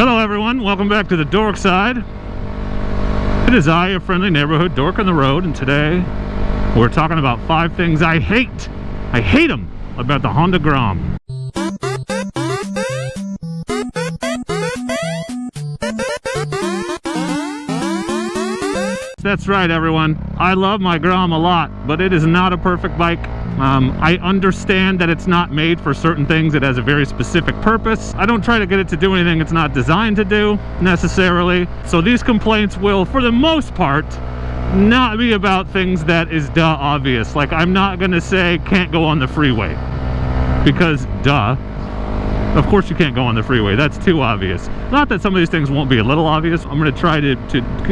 Hello everyone, welcome back to the Dork side. It is I, your friendly neighborhood dork on the road, and today we're talking about 5 things I hate. I hate them about the Honda Grom. That's right everyone, I love my Grom a lot, but it is not a perfect bike. I understand that it's not made for certain things. It has a very specific purpose. I don't try to get it to do anything it's not designed to do necessarily. So these complaints will, for the most part, not be about things that is obvious. Like, I'm not gonna say can't go on the freeway, because of course you can't go on the freeway. That's too obvious. Not that some of these things won't be a little obvious. I'm going to try to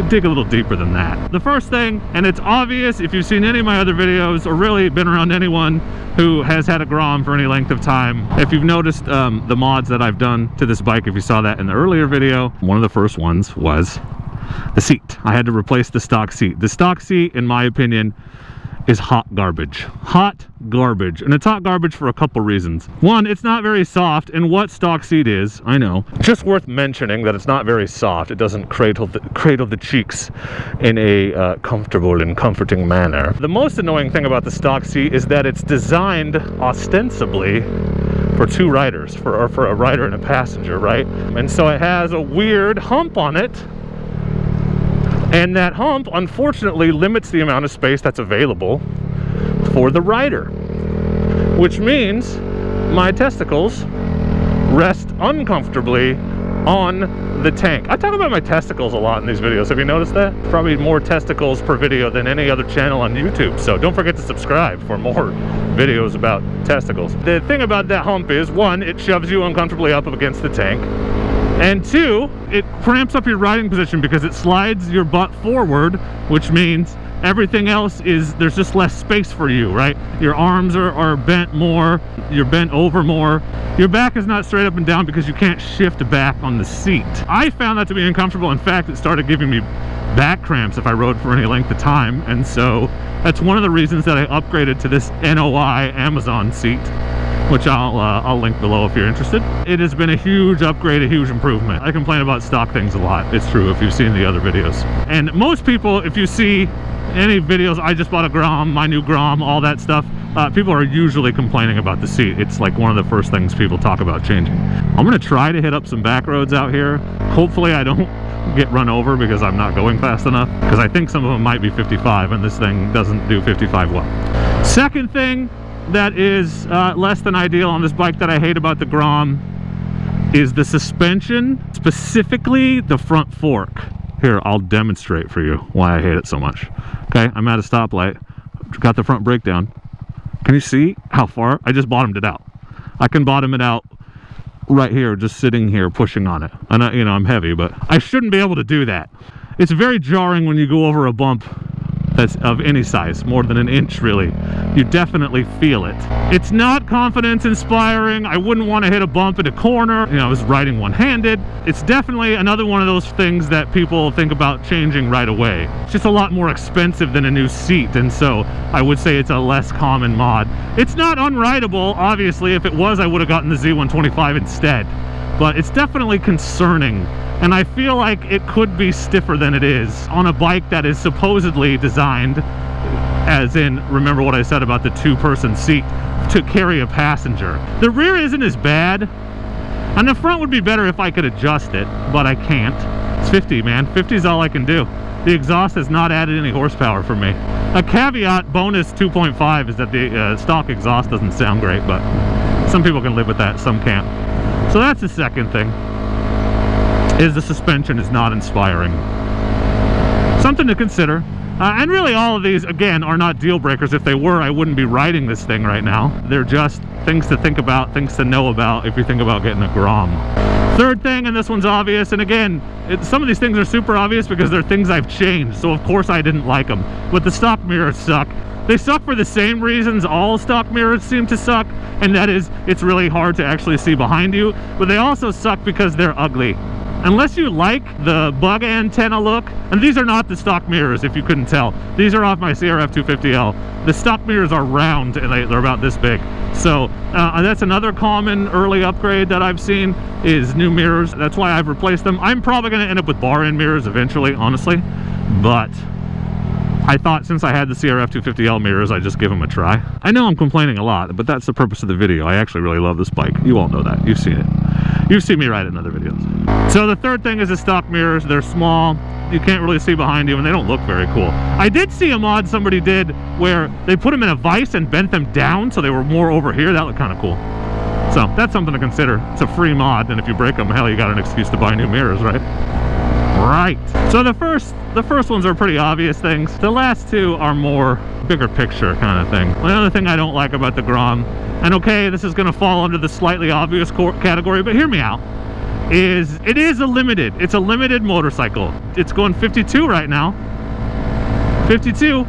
dig a little deeper than that. The first thing, and it's obvious if you've seen any of my other videos or really been around anyone who has had a Grom for any length of time, if you've noticed the mods that I've done to this bike, if you saw that in the earlier video, one of the first ones was the seat. I had to replace the stock seat. The stock seat, in my opinion, is hot garbage. Hot garbage. And it's hot garbage for a couple reasons. One, it's not very soft, and what stock seat is, I know. Just worth mentioning that it's not very soft. It doesn't cradle the cheeks in a comfortable and comforting manner. The most annoying thing about the stock seat is that it's designed ostensibly for 2 riders, for a rider and a passenger, right? And so it has a weird hump on it. And that hump, unfortunately, limits the amount of space that's available for the rider. Which means my testicles rest uncomfortably on the tank. I talk about my testicles a lot in these videos. Have you noticed that? Probably more testicles per video than any other channel on YouTube. So don't forget to subscribe for more videos about testicles. The thing about that hump is, 1, it shoves you uncomfortably up against the tank. And 2, it cramps up your riding position because it slides your butt forward, which means everything else is, there's just less space for you, right? Your arms are bent more, you're bent over more. Your back is not straight up and down because you can't shift back on the seat. I found that to be uncomfortable. In fact, it started giving me back cramps if I rode for any length of time. And so that's one of the reasons that I upgraded to this NOI Amazon seat, which I'll link below if you're interested. It has been a huge upgrade, a huge improvement. I complain about stock things a lot. It's true if you've seen the other videos. And most people, if you see any videos, I just bought a Grom, my new Grom, all that stuff, people are usually complaining about the seat. It's like one of the first things people talk about changing. I'm gonna try to hit up some back roads out here. Hopefully I don't get run over because I'm not going fast enough, because I think some of them might be 55 and this thing doesn't do 55 well. Second thing that is less than ideal on this bike that I hate about the Grom is the suspension, specifically the front fork. Here, I'll demonstrate for you why I hate it so much. Okay, I'm at a stoplight, got the front brake down. Can you see how far? I just bottomed it out. I can bottom it out right here, just sitting here pushing on it. And you know, I'm heavy, but I shouldn't be able to do that. It's very jarring when you go over a bump that's of any size, more than an inch really. You definitely feel it. It's not confidence inspiring. I wouldn't want to hit a bump in a corner. You know, I was riding one-handed. It's definitely another one of those things that people think about changing right away. It's just a lot more expensive than a new seat, and so I would say it's a less common mod. It's not unrideable, obviously. If it was, I would have gotten the Z125 instead, but it's definitely concerning. And I feel like it could be stiffer than it is on a bike that is supposedly designed, as in, remember what I said about the 2-person seat, to carry a passenger. The rear isn't as bad, and the front would be better if I could adjust it, but I can't. It's 50, man. 50 is all I can do. The exhaust has not added any horsepower for me. A caveat bonus 2.5 is that the stock exhaust doesn't sound great, but some people can live with that, some can't. So that's the second thing, is the suspension is not inspiring. Something to consider. And really all of these, again, are not deal breakers. If they were, I wouldn't be riding this thing right now. They're just things to think about, things to know about if you think about getting a Grom. Third thing, and this one's obvious, and again, some of these things are super obvious because they're things I've changed, so of course I didn't like them. But the stock mirrors suck. They suck for the same reasons all stock mirrors seem to suck, and that is, it's really hard to actually see behind you, but they also suck because they're ugly. unless you like the bug antenna look, and these are not the stock mirrors if you couldn't tell. These are off my CRF250L. The stock mirrors are round and they're about this big. So that's another common early upgrade that I've seen is new mirrors. That's why I've replaced them. I'm probably going to end up with bar end mirrors eventually, honestly, but I thought since I had the CRF250L mirrors, I'd just give them a try. I know I'm complaining a lot, but that's the purpose of the video. I actually really love this bike. You all know that. You've seen it. You've seen me ride it in other videos. So the third thing is the stock mirrors. They're small. You can't really see behind you, and they don't look very cool. I did see a mod somebody did where they put them in a vise and bent them down so they were more over here. That looked kind of cool. So that's something to consider. It's a free mod, and if you break them, hell, you got an excuse to buy new mirrors, right? Right. So the first ones are pretty obvious things. The last two are more bigger picture kind of thing. Another thing I don't like about the Grom, and okay, this is going to fall under the slightly obvious category, but hear me out, is it is a limited. It's a limited motorcycle. It's going 52 right now. 52.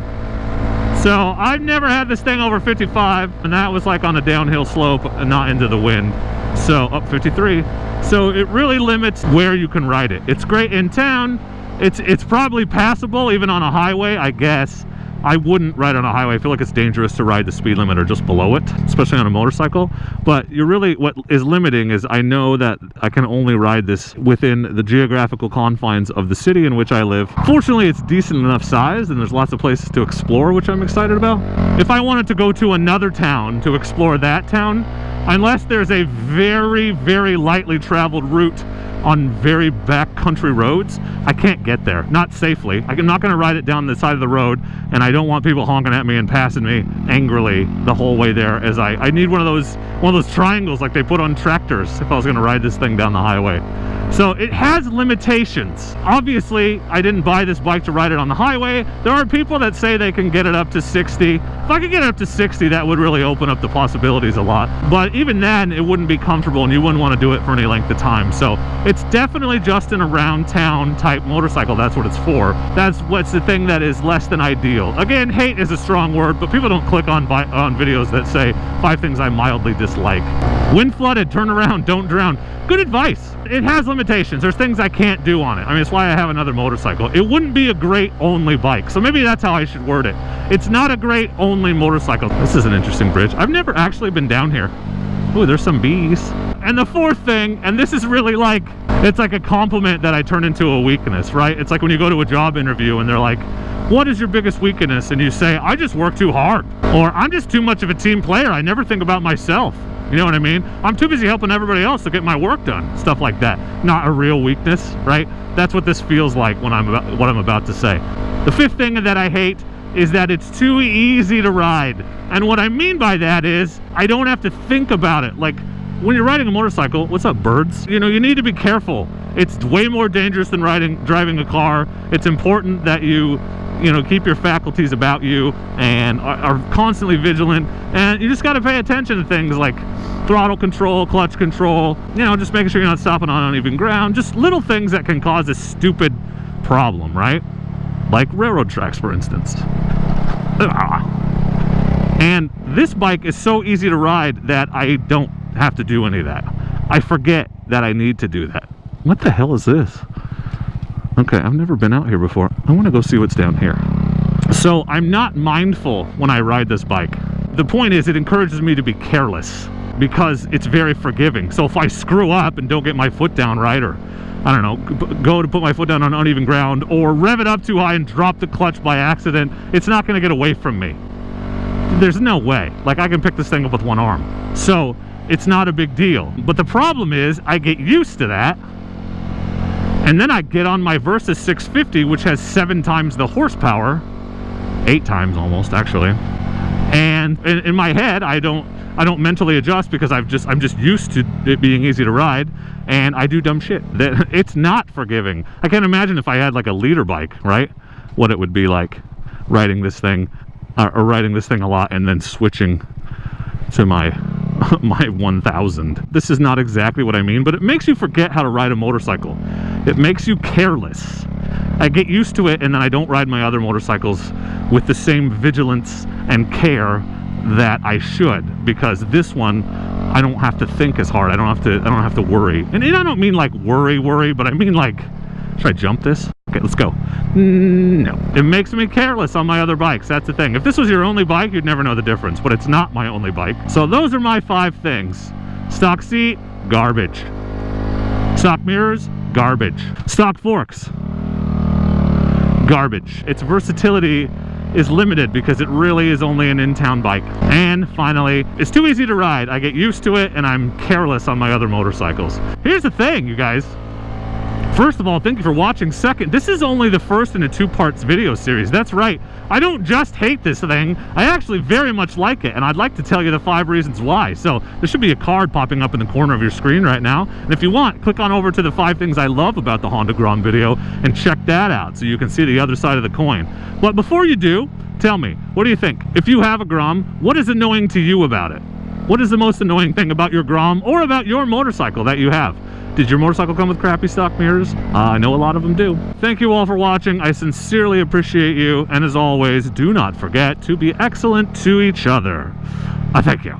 So I've never had this thing over 55, and that was like on a downhill slope and not into the wind. So up 53. So it really limits where you can ride it. It's great in town. It's probably passable even on a highway, I guess. I wouldn't ride on a highway. I feel like it's dangerous to ride the speed limit or just below it, especially on a motorcycle. But you're really, what is limiting is I know that I can only ride this within the geographical confines of the city in which I live. Fortunately, it's decent enough size and there's lots of places to explore, which I'm excited about. If I wanted to go to another town to explore that town, unless there's a very, very lightly traveled route on very back country roads, I can't get there, not safely. I'm not going to ride it down the side of the road, and I don't want people honking at me and passing me angrily the whole way there. As I need one of those triangles like they put on tractors if I was going to ride this thing down the highway. So it has limitations. Obviously, I didn't buy this bike to ride it on the highway. There are people that say they can get it up to 60. If I could get it up to 60, that would really open up the possibilities a lot. But even then, it wouldn't be comfortable and you wouldn't want to do it for any length of time. So it's definitely just an around town type motorcycle. That's what it's for. That's what's the thing that is less than ideal. Again, hate is a strong word, but people don't click on videos that say 5 things I mildly dislike. When flooded, turn around, don't drown. Good advice. It has limitations. There's things I can't do on it. I mean, it's why I have another motorcycle. It wouldn't be a great only bike. So maybe that's how I should word it. It's not a great only motorcycle. This is an interesting bridge. I've never actually been down here. Ooh, there's some bees. And the fourth thing, and this is really like, it's like a compliment that I turn into a weakness, right? It's like when you go to a job interview and they're like, what is your biggest weakness? And you say, I just work too hard. Or I'm just too much of a team player. I never think about myself. You know what I mean? I'm too busy helping everybody else to get my work done. Stuff like that. Not a real weakness, right? That's what this feels like when what I'm about to say. The fifth thing that I hate is that it's too easy to ride. And what I mean by that is I don't have to think about it. Like when you're riding a motorcycle, what's up, birds? You know, you need to be careful. It's way more dangerous than driving a car. It's important that you keep your faculties about you and are constantly vigilant, and you just got to pay attention to things like throttle control, clutch control, just making sure you're not stopping on uneven ground, just little things that can cause a stupid problem, right? Like railroad tracks, for instance. And this bike is so easy to ride that I don't have to do any of that. I forget that I need to do that. What the hell is this? Okay, I've never been out here before. I want to go see what's down here. So I'm not mindful when I ride this bike. The point is, it encourages me to be careless because it's very forgiving. So if I screw up and don't get my foot down right, or I don't know, go to put my foot down on uneven ground, or rev it up too high and drop the clutch by accident, it's not going to get away from me. There's no way. Like, I can pick this thing up with one arm. So it's not a big deal. But the problem is, I get used to that. And then I get on my Versys 650, which has 7 times the horsepower, 8 times almost, actually. And in my head, I don't mentally adjust because I'm just used to it being easy to ride, and I do dumb shit. It's not forgiving. I can't imagine if I had like a leader bike, right? What it would be like riding this thing, or riding this thing a lot, and then switching to my 1000. This is not exactly what I mean, but it makes you forget how to ride a motorcycle. It makes you careless. I get used to it, and then I don't ride my other motorcycles with the same vigilance and care that I should, because this one I don't have to think as hard. I don't have to worry. And I don't mean like worry, but I mean like, should I jump this? Okay, let's go. No. It makes me careless on my other bikes. That's the thing. If this was your only bike, you'd never know the difference, but it's not my only bike. So those are my 5 things. Stock seat, garbage. Stock mirrors, garbage. Stock forks, garbage. Its versatility is limited because it really is only an in-town bike. And finally, it's too easy to ride. I get used to it and I'm careless on my other motorcycles. Here's the thing, you guys. First of all, thank you for watching. Second, this is only the first in a 2-parts video series. That's right. I don't just hate this thing. I actually very much like it, and I'd like to tell you the 5 reasons why. So there should be a card popping up in the corner of your screen right now. And if you want, click on over to the 5 things I love about the Honda Grom video and check that out so you can see the other side of the coin. But before you do, tell me, what do you think? If you have a Grom, what is annoying to you about it? What is the most annoying thing about your Grom or about your motorcycle that you have? Did your motorcycle come with crappy stock mirrors? I know a lot of them do. Thank you all for watching. I sincerely appreciate you. And as always, do not forget to be excellent to each other. I thank you.